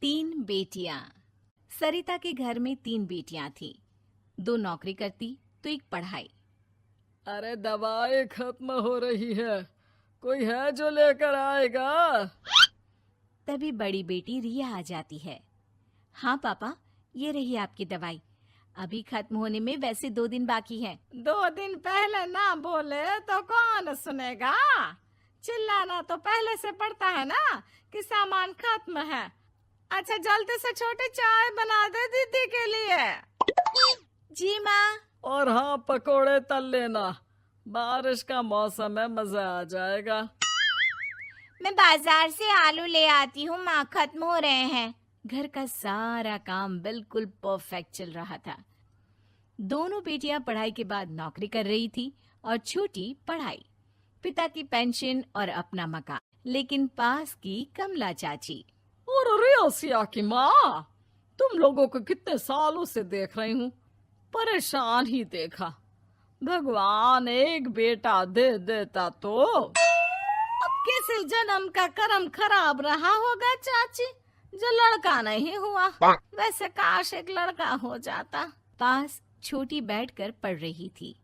तीन बेटियां। सरिता के घर में तीन बेटियां थीं। दो नौकरी करती तो एक पढ़ाई। अरे दवाई खत्म हो रही है, कोई है जो लेकर आएगा? तभी बड़ी बेटी रिया आ जाती है। हाँ पापा, ये रही आपकी दवाई। अभी खत्म होने में वैसे 2 दिन बाकी है। 2 दिन पहले ना बोले तो कौन सुनेगा? चिल्लाना तो पहले से पड़ता है ना कि सामान खत्म है। अच्छा जल्दी से छोटी चाय बना दे दीदी के लिए। जी माँ। और हाँ, पकोड़े तल लेना, बारिश का मौसम है, मजा आ जाएगा। मैं बाजार से आलू ले आती हूँ माँ, खत्म हो रहे हैं। घर का सारा काम बिल्कुल परफेक्ट चल रहा था। दोनों बेटियां पढ़ाई के बाद नौकरी कर रही थी और छोटी पढ़ाई, पिता की पेंशन और अपना मकान। लेकिन पास की कमला चाची। और रियासिया की माँ, तुम लोगों को कितने सालों से देख रही हूँ, परेशान ही देखा। भगवान एक बेटा दे देता तो। अब किसी जन्म का कर्म खराब रहा होगा चाची, जो लड़का नहीं हुआ। वैसे काश एक लड़का हो जाता। पास छोटी बैठकर पढ़ रही थी।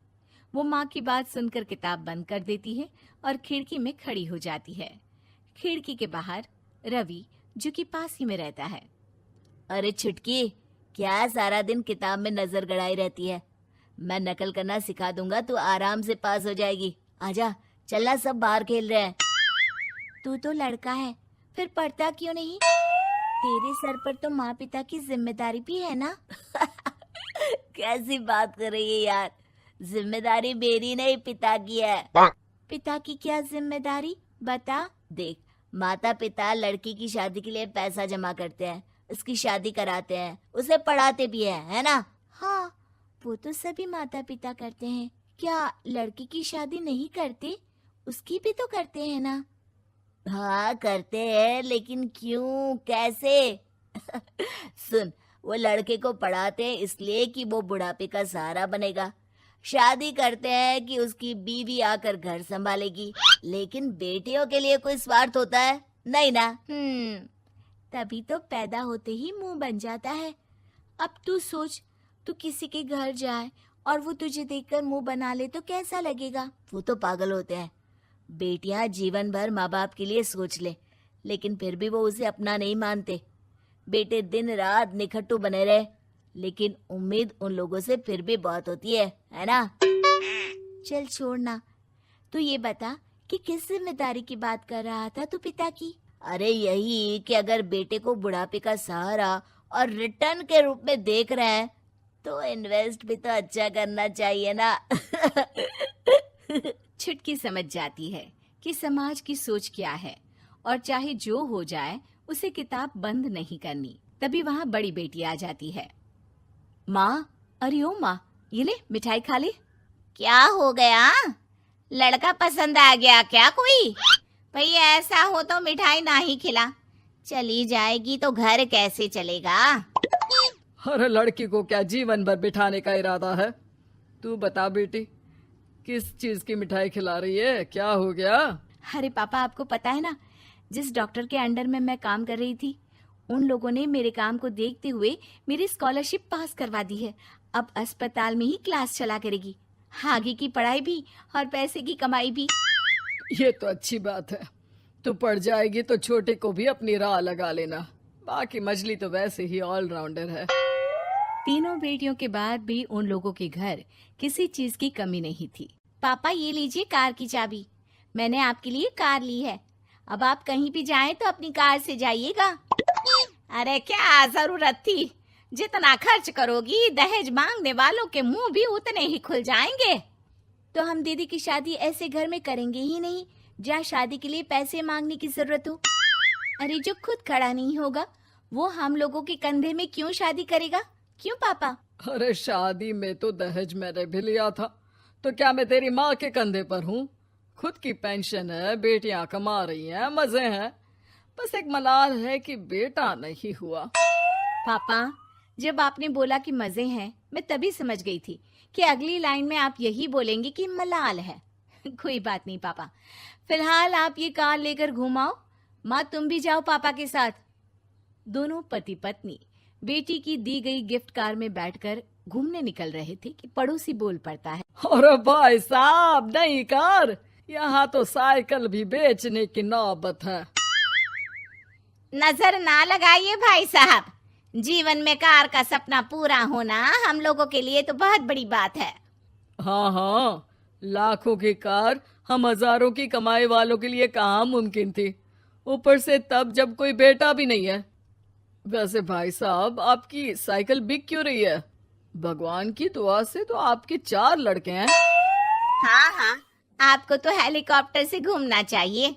वो माँ की बात सुनकर किताब बंद कर देती है और खिड़की में खड़ी हो जाती है। खिड़की के बाहर रवि, जो कि पास ही में रहता है। अरे छुटकी, क्या सारा दिन किताब में नजर गड़ाई रहती है? मैं नकल करना सिखा दूंगा, तू आराम से पास हो जाएगी। आजा, चलना, सब बाहर खेल रहे हैं। तू तो लड़का है, फिर पढ़ता क्यों नहीं? तेरे सर पर तो माँ पिता की जिम्मेदारी भी है ना। कैसी बात कर रही है यार? जिम्मेदारी मेरी नहीं, पिता की है। पिता की क्या जिम्मेदारी, बता। देख, माता पिता लड़की की शादी के लिए पैसा जमा करते हैं, उसकी शादी कराते हैं, उसे पढ़ाते भी है ना? हाँ, वो तो सभी माता पिता करते हैं। क्या लड़की की शादी नहीं करते? उसकी भी तो करते हैं ना। हाँ करते हैं, लेकिन क्यों, कैसे? सुन, वो लड़के को पढ़ाते हैं इसलिए कि वो बुढ़ापे का सहारा बनेगा। शादी करते हैं कि उसकी बीवी आकर घर संभालेगी। लेकिन बेटियों के लिए कोई स्वार्थ होता है? नहीं ना। तभी तो पैदा होते ही मुंह बन जाता है। अब तू सोच, तू किसी के घर जाए और वो तुझे देखकर मुंह बना ले तो कैसा लगेगा? वो तो पागल होते हैं। बेटियां जीवन भर माँ बाप के लिए सोच ले, लेकिन फिर भी वो उसे अपना नहीं मानते। बेटे दिन रात निखट्टू बने रहे, लेकिन उम्मीद उन लोगों से फिर भी बहुत होती है ना? चल छोड़ना, तू ये बता कि किस जिम्मेदारी की बात कर रहा था तू पिता की? अरे यही कि अगर बेटे को बुढ़ापे का सहारा और रिटर्न के रूप में देख रहे हैं तो इन्वेस्ट भी तो अच्छा करना चाहिए ना। छुटकी समझ जाती है कि समाज की सोच क्या है और चाहे जो हो जाए उसे किताब बंद नहीं करनी। तभी वहाँ बड़ी बेटी आ जाती है। माँ, अरे ओ माँ, ये ले मिठाई खा ले। क्या हो गया? लड़का पसंद आ गया क्या कोई? भाई ऐसा हो तो मिठाई ना ही खिला, चली जाएगी तो घर कैसे चलेगा? अरे लड़की को क्या जीवन भर बिठाने का इरादा है? तू बता बेटी, किस चीज की मिठाई खिला रही है? क्या हो गया? अरे पापा, आपको पता है ना, जिस डॉक्टर के अंडर में मैं काम कर रही थी, उन लोगों ने मेरे काम को देखते हुए मेरी स्कॉलरशिप पास करवा दी है। अब अस्पताल में ही क्लास चला करेगी, आगे की पढ़ाई भी और पैसे की कमाई भी। ये तो अच्छी बात है। तू पढ़ जाएगी तो छोटे को भी अपनी राह लगा लेना। बाकी मछली तो वैसे ही ऑलराउंडर है। तीनों बेटियों के बाद भी उन लोगों के घर किसी चीज की कमी नहीं थी। पापा, ये लीजिए कार की चाबी, मैंने आपके लिए कार ली है। अब आप कहीं भी जाएं तो अपनी कार से जाइएगा। अरे क्या जरूरत थी? जितना खर्च करोगी दहेज मांगने वालों के मुंह भी उतने ही खुल जाएंगे। तो हम दीदी की शादी ऐसे घर में करेंगे ही नहीं जहाँ शादी के लिए पैसे मांगने की जरूरत हो। अरे जो खुद खड़ा नहीं होगा वो हम लोगों के कंधे में क्यों शादी करेगा? क्यों पापा? अरे शादी में तो दहेज मैंने भी लिया था, तो क्या मैं तेरी माँ के कंधे पर हूँ? खुद की पेंशन है, बेटियां कमा रही हैं, मजे हैं। बस एक मलाल है कि बेटा नहीं हुआ। पापा, जब आपने बोला कि मजे हैं, मैं तभी समझ गई थी कि अगली लाइन में आप यही बोलेंगे कि मलाल है। कोई बात नहीं पापा, फिलहाल आप ये कार लेकर घुमाओ। माँ, तुम भी जाओ पापा के साथ। दोनों पति पत्नी बेटी की दी गई गिफ्ट कार में बैठकर घूमने निकल रहे थे कि पड़ोसी बोल पड़ता है। अरे भाई साहब, नहीं कार, यहाँ तो साइकिल भी बेचने की नौबत है। नजर ना लगाइए भाई साहब, जीवन में कार का सपना पूरा होना हम लोगों के लिए तो बहुत बड़ी बात है। हाँ हाँ, लाखों की कार हम हजारों की कमाई वालों के लिए कहाँ मुमकिन थी, ऊपर से तब जब कोई बेटा भी नहीं है। वैसे भाई साहब, आपकी साइकिल बिक क्यों रही है? भगवान की दुआ से तो आपके 4 लड़के हैं। हाँ हाँ, आपको तो हेलीकॉप्टर से घूमना चाहिए।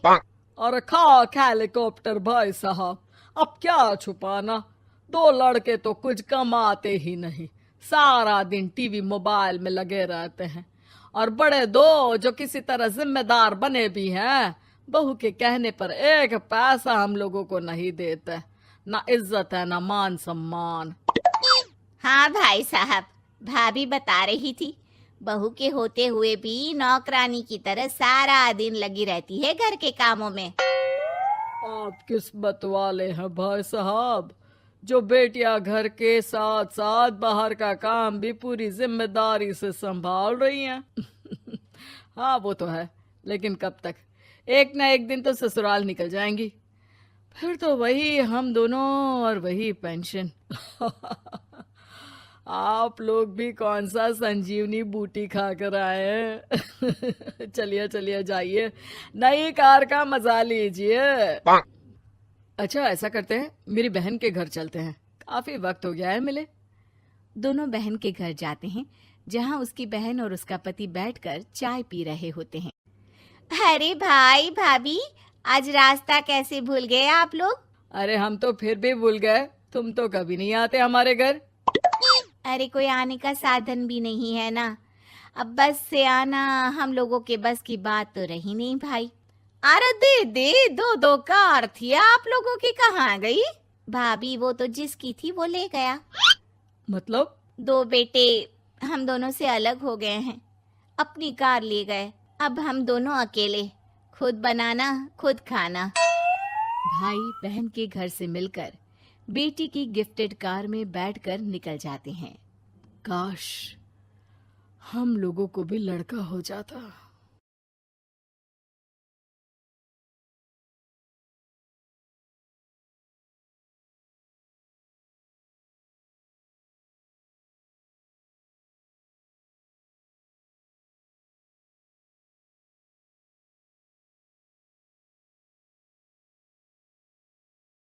और खाक हेलीकॉप्टर भाई साहब, अब क्या छुपाना, 2 लड़के तो कुछ कमाते ही नहीं, सारा दिन टीवी मोबाइल में लगे रहते हैं। और बड़े 2 जो किसी तरह जिम्मेदार बने भी हैं, बहू के कहने पर 1 पैसा हम लोगों को नहीं देते, ना इज्जत है ना मान सम्मान। हाँ भाई साहब, भाभी बता रही थी, बहू के होते हुए भी नौकरानी की तरह सारा दिन लगी रहती है घर के कामों में। आप किस्मत वाले हैं भाई साहब, जो बेटियां घर के साथ साथ बाहर का काम भी पूरी जिम्मेदारी से संभाल रही हैं। हाँ वो तो है, लेकिन कब तक, एक ना एक दिन तो ससुराल निकल जाएंगी, फिर तो वही हम दोनों और वही पेंशन। आप लोग भी कौन सा संजीवनी बूटी खा कर आए हैं। चलिए चलिए जाइए, नई कार का मजा लीजिए। अच्छा ऐसा करते हैं, मेरी बहन के घर चलते हैं, काफी वक्त हो गया है मिले। दोनों बहन के घर जाते हैं, जहाँ उसकी बहन और उसका पति बैठकर चाय पी रहे होते हैं। अरे भाई भाभी, आज रास्ता कैसे भूल गए आप लोग? अरे हम तो फिर भी भूल गए, तुम तो कभी नहीं आते हमारे घर। अरे कोई आने का साधन भी नहीं है ना, अब बस से आना हम लोगों के बस की बात तो रही नहीं भाई। अरे दीदी, 2 कार थी आप लोगों की, कहाँ गई? भाभी वो तो जिसकी थी वो ले गया। मतलब? 2 बेटे हम दोनों से अलग हो गए हैं, अपनी कार ले गए, अब हम दोनों अकेले, खुद बनाना खुद खाना। भाई बहन के घर से मिलकर बेटी की गिफ्टेड कार में बैठकर निकल जाते हैं। काश हम लोगों को भी लड़का हो जाता।